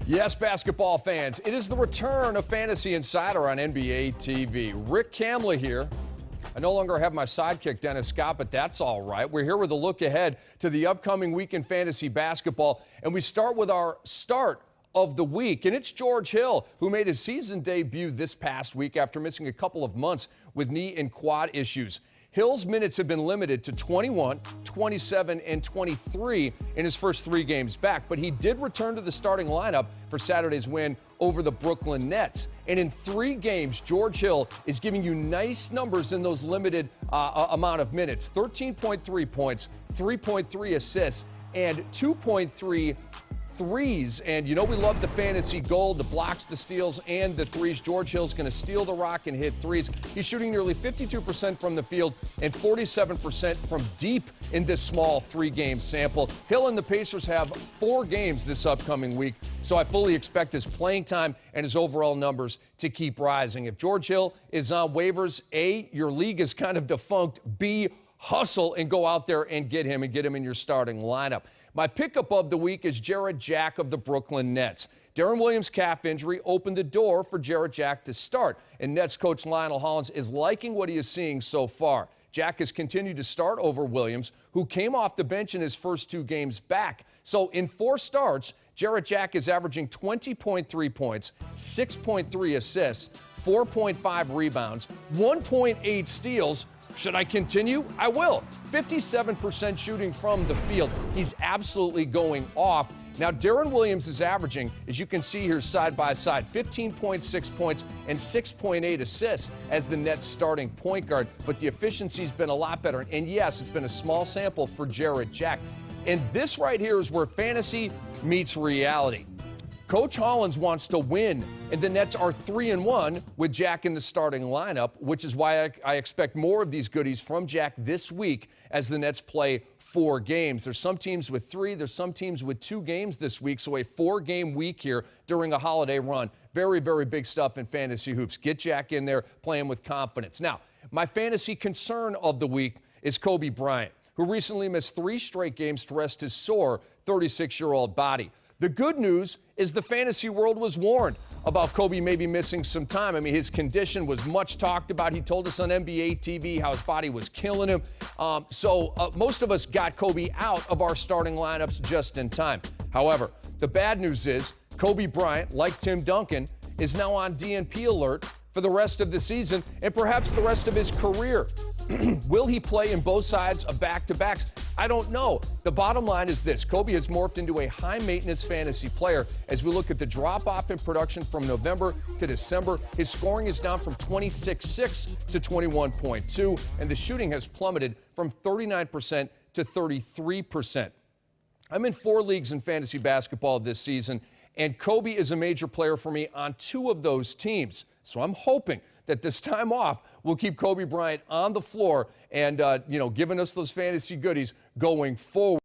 Yes, basketball fans, it is the return of Fantasy Insider on NBA TV. Rick Kamla here. I no longer have my sidekick, Dennis Scott, but that's all right. We're here with a look ahead to the upcoming week in fantasy basketball, and we start with our start of the week, and it's George Hill, who made his season debut this past week after missing a couple of months with knee and quad issues. Hill's minutes have been limited to 21, 27, and 23 in his first 3 games back, but he did return to the starting lineup for Saturday's win over the Brooklyn Nets. And in 3 games, George Hill is giving you nice numbers in those limited amount of minutes. 13.3 points, 3.3 assists, and 2.3 threes. And you know we love the fantasy gold, the blocks, the steals, and the threes. George Hill's going to steal the rock and hit threes. He's shooting nearly 52% from the field and 47% from deep in this small 3-game sample. Hill and the Pacers have 4 games this upcoming week, so I fully expect his playing time and his overall numbers to keep rising. If George Hill is on waivers, A, your league is kind of defunct. B, hustle and go out there and get him in your starting lineup. My pickup of the week is Jarrett Jack of the Brooklyn Nets. Deron Williams' calf injury opened the door for Jarrett Jack to start, and Nets coach Lionel Hollins is liking what he is seeing so far. Jack has continued to start over Williams, who came off the bench in his first 2 games back. So in 4 starts, Jarrett Jack is averaging 20.3 points, 6.3 assists, 4.5 rebounds, 1.8 steals. Should I continue? I will. 57% shooting from the field. He's absolutely going off. Now, Deron Williams is averaging, as you can see here side by side, 15.6 points and 6.8 assists as the Nets starting point guard. But the efficiency's been a lot better. And yes, it's been a small sample for Jarrett Jack. And this right here is where fantasy meets reality. Coach Hollins wants to win, and the Nets are 3-1 with Jack in the starting lineup, which is why I expect more of these goodies from Jack this week as the Nets play 4 games. There's some teams with 3, there's some teams with 2 games this week, so a 4-game week here during a holiday run. Very, very big stuff in fantasy hoops. Get Jack in there playing with confidence. Now, my fantasy concern of the week is Kobe Bryant, who recently missed 3 straight games to rest his sore 36-year-old body. The good news is the fantasy world was warned about Kobe maybe missing some time. I mean, his condition was much talked about. He told us on NBA TV how his body was killing him. So most of us got Kobe out of our starting lineups just in time. However, the bad news is Kobe Bryant, like Tim Duncan, is now on DNP alert for the rest of the season and perhaps the rest of his career. Will he play in both sides of back-to-backs? I don't know. The bottom line is this. Kobe has morphed into a high-maintenance fantasy player. As we look at the drop-off in production from November to December, his scoring is down from 26.6 to 21.2, and the shooting has plummeted from 39% to 33%. I'm in 4 leagues in fantasy basketball this season, and Kobe is a major player for me on 2 of those teams. So I'm hoping that this time off will keep Kobe Bryant on the floor and, giving us those fantasy goodies going forward.